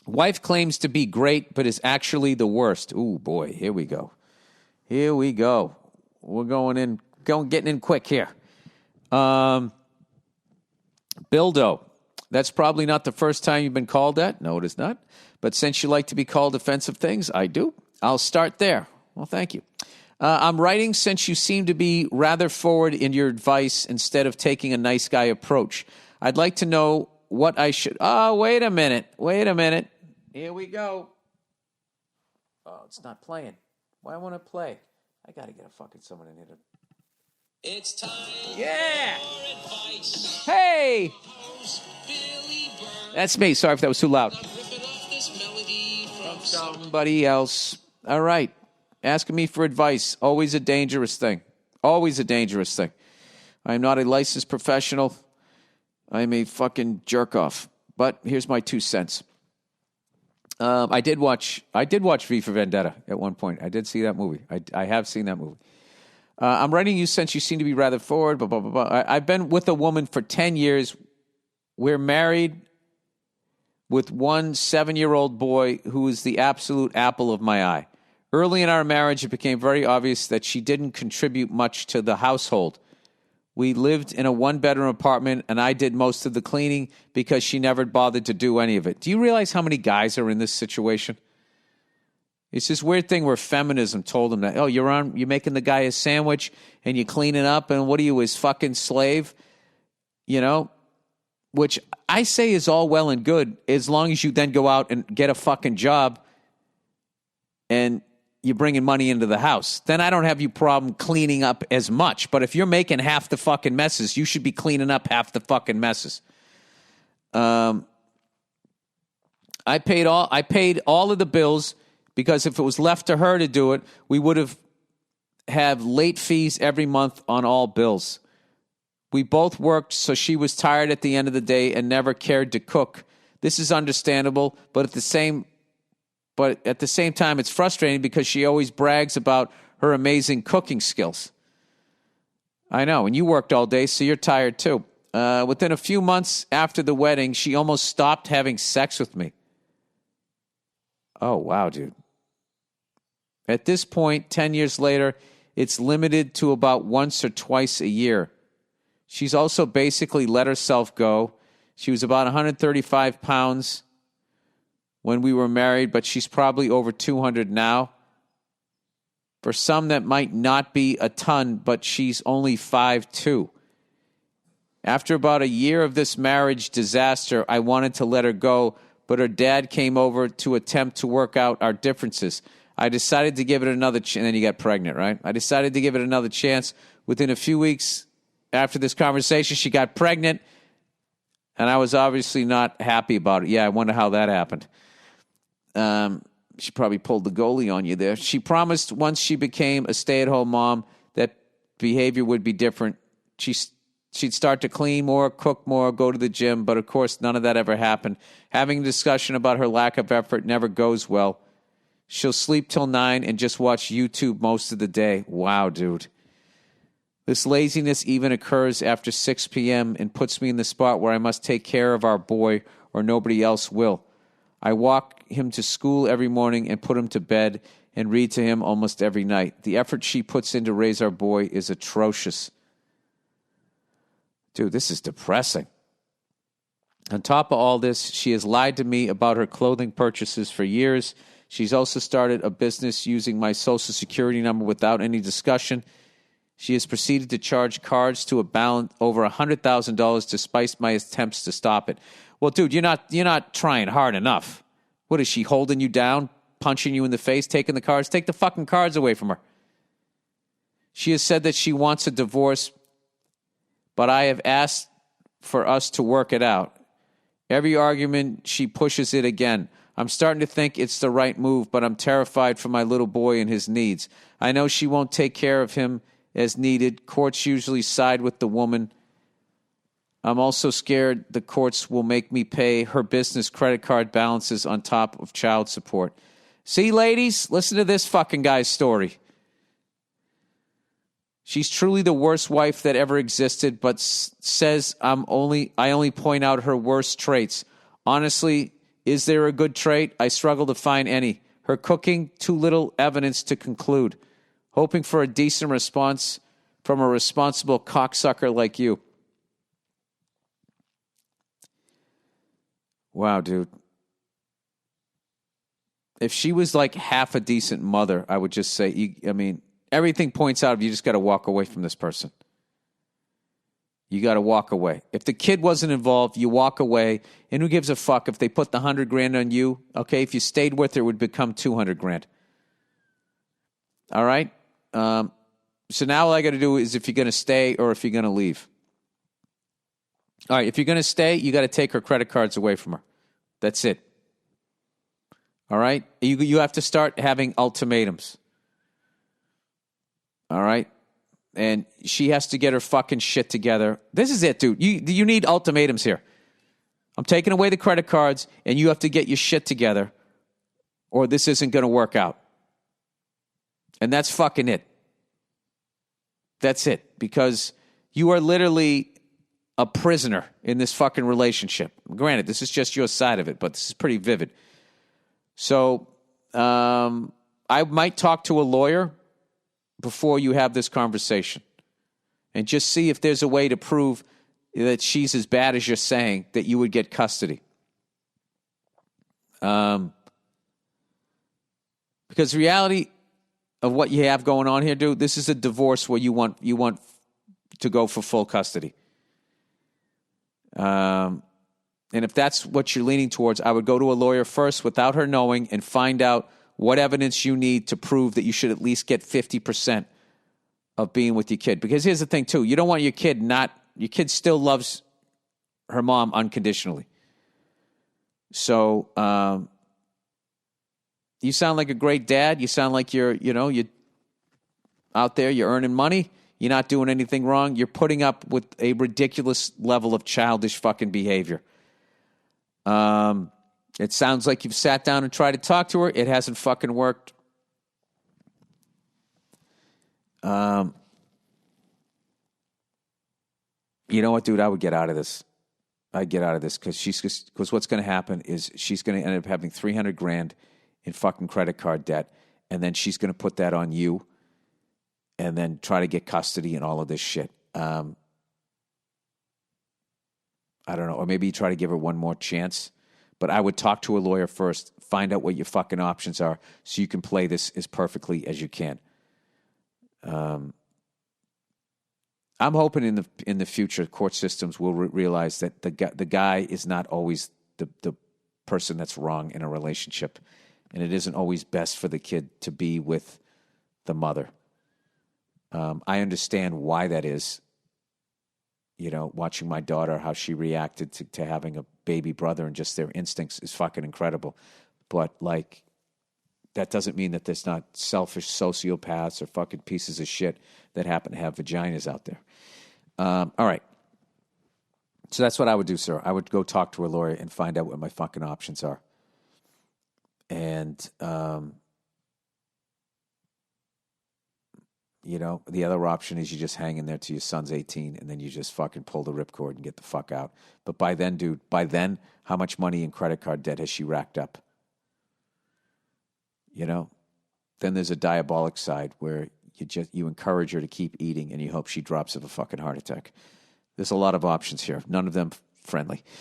Wife claims to be great, but is actually the worst. Ooh, boy, here we go. Here we go. We're getting in quick here. Bildo, that's probably not the first time you've been called that. No, it is not. But since you like to be called offensive things, I do. I'll start there. Well, thank you. I'm writing since you seem to be rather forward in your advice instead of taking a nice guy approach. I'd like to know what I should... Oh, wait a minute. Here we go. Oh, it's not playing. Why won't it play? I got to get someone in here to... It's time. Yeah. For advice. Hey. Billy Burr. That's me. Sorry if that was too loud. Now rip it off this melody from Somebody else. All right. Asking me for advice. Always a dangerous thing. Always a dangerous thing. I'm not a licensed professional. I'm a fucking jerk off. But here's my 2 cents. I did watch V for Vendetta at one point. I did see that movie. I have seen that movie. I'm writing you since you seem to be rather forward, blah, blah, blah, blah. I've been with a woman for 10 years. We're married with one 7-year-old boy who is the absolute apple of my eye. Early in our marriage, it became very obvious that she didn't contribute much to the household. We lived in a 1-bedroom apartment, and I did most of the cleaning because she never bothered to do any of it. Do you realize how many guys are in this situation? It's this weird thing where feminism told them that, you're making the guy a sandwich, and you clean it up, and what are you, his fucking slave? You know? Which I say is all well and good, as long as you then go out and get a fucking job, and you're bringing money into the house. Then I don't have you problem cleaning up as much. But if you're making half the fucking messes, you should be cleaning up half the fucking messes. I paid all of the bills because if it was left to her to do it, we would have late fees every month on all bills. We both worked, so she was tired at the end of the day and never cared to cook. This is understandable, but at the same time, it's frustrating because she always brags about her amazing cooking skills. I know, and you worked all day, so you're tired too. Within a few months after the wedding, she almost stopped having sex with me. Oh, wow, dude. At this point, 10 years later, it's limited to about once or twice a year. She's also basically let herself go. She was about 135 pounds when we were married, but she's probably over 200 now. For some, that might not be a ton, but she's only 5'2". After about a year of this marriage disaster, I wanted to let her go, but her dad came over to attempt to work out our differences. I decided to give it another chance, and then you got pregnant, right? I decided to give it another chance. Within a few weeks after this conversation, she got pregnant, and I was obviously not happy about it. Yeah, I wonder how that happened. She probably pulled the goalie on you there. She promised once she became a stay-at-home mom that behavior would be different. She'd start to clean more, cook more, go to the gym, but of course none of that ever happened. Having a discussion about her lack of effort never goes well. She'll sleep till 9 and just watch YouTube most of the day. Wow, dude. This laziness even occurs after 6 p.m. and puts me in the spot where I must take care of our boy or nobody else will. I walk him to school every morning and put him to bed and read to him almost every night. The effort she puts in to raise our boy is atrocious. Dude, this is depressing. On top of all this, she has lied to me about her clothing purchases for years. She's also started a business using my Social Security number without any discussion. She has proceeded to charge cards to a balance over $100,000 despite my attempts to stop it. Well, dude, you're not trying hard enough. What is she, holding you down, punching you in the face, taking the cards? Take the fucking cards away from her. She has said that she wants a divorce, but I have asked for us to work it out. Every argument, she pushes it again. I'm starting to think it's the right move, but I'm terrified for my little boy and his needs. I know she won't take care of him as needed. Courts usually side with the woman. I'm also scared the courts will make me pay her business credit card balances on top of child support. See, ladies, listen to this fucking guy's story. She's truly the worst wife that ever existed, but says I only point out her worst traits. Honestly, Is there a good trait? I struggle to find any. Her cooking, too little evidence to conclude. Hoping for a decent response from a responsible cocksucker like you. Wow, dude. If she was like half a decent mother, I would just say, everything points out you just got to walk away from this person. You got to walk away. If the kid wasn't involved, you walk away. And who gives a fuck if they put the $100,000 on you? Okay, if you stayed with her, it would become $200,000. All right. So now all I got to do is if you're going to stay or if you're going to leave. All right. If you're going to stay, you got to take her credit cards away from her. That's it. All right. You have to start having ultimatums. All right. And she has to get her fucking shit together. This is it, dude. You need ultimatums here. I'm taking away the credit cards, and you have to get your shit together, or this isn't going to work out. And that's fucking it. That's it. Because you are literally a prisoner in this fucking relationship. Granted, this is just your side of it, but this is pretty vivid. So I might talk to a lawyer before you have this conversation and just see if there's a way to prove that she's as bad as you're saying, that you would get custody. Because the reality of what you have going on here, dude, this is a divorce where you want to go for full custody. And if that's what you're leaning towards, I would go to a lawyer first without her knowing and find out what evidence you need to prove that you should at least get 50% of being with your kid. Because here's the thing, too. You don't want your kid still loves her mom unconditionally. So you sound like a great dad. You sound like you're out there, you're earning money. You're not doing anything wrong. You're putting up with a ridiculous level of childish fucking behavior. It sounds like you've sat down and tried to talk to her. It hasn't fucking worked. You know what, dude? I would get out of this. I'd get out of this because what's going to happen is she's going to end up having $300,000 in fucking credit card debt, and then she's going to put that on you, and then try to get custody and all of this shit. I don't know, or maybe you try to give her one more chance. But I would talk to a lawyer first, find out what your fucking options are so you can play this as perfectly as you can. I'm hoping in the future court systems will realize that the guy is not always the person that's wrong in a relationship, and it isn't always best for the kid to be with the mother. I understand why that is. You know, watching my daughter, how she reacted to having a baby brother and just their instincts is fucking incredible. But, like, that doesn't mean that there's not selfish sociopaths or fucking pieces of shit that happen to have vaginas out there. All right. So that's what I would do, sir. I would go talk to a lawyer and find out what my fucking options are. And, the other option is you just hang in there till your son's 18 and then you just fucking pull the ripcord and get the fuck out. But by then, dude, how much money in credit card debt has she racked up? Then there's a diabolic side where you encourage her to keep eating and you hope she drops of a fucking heart attack. There's a lot of options here, none of them friendly.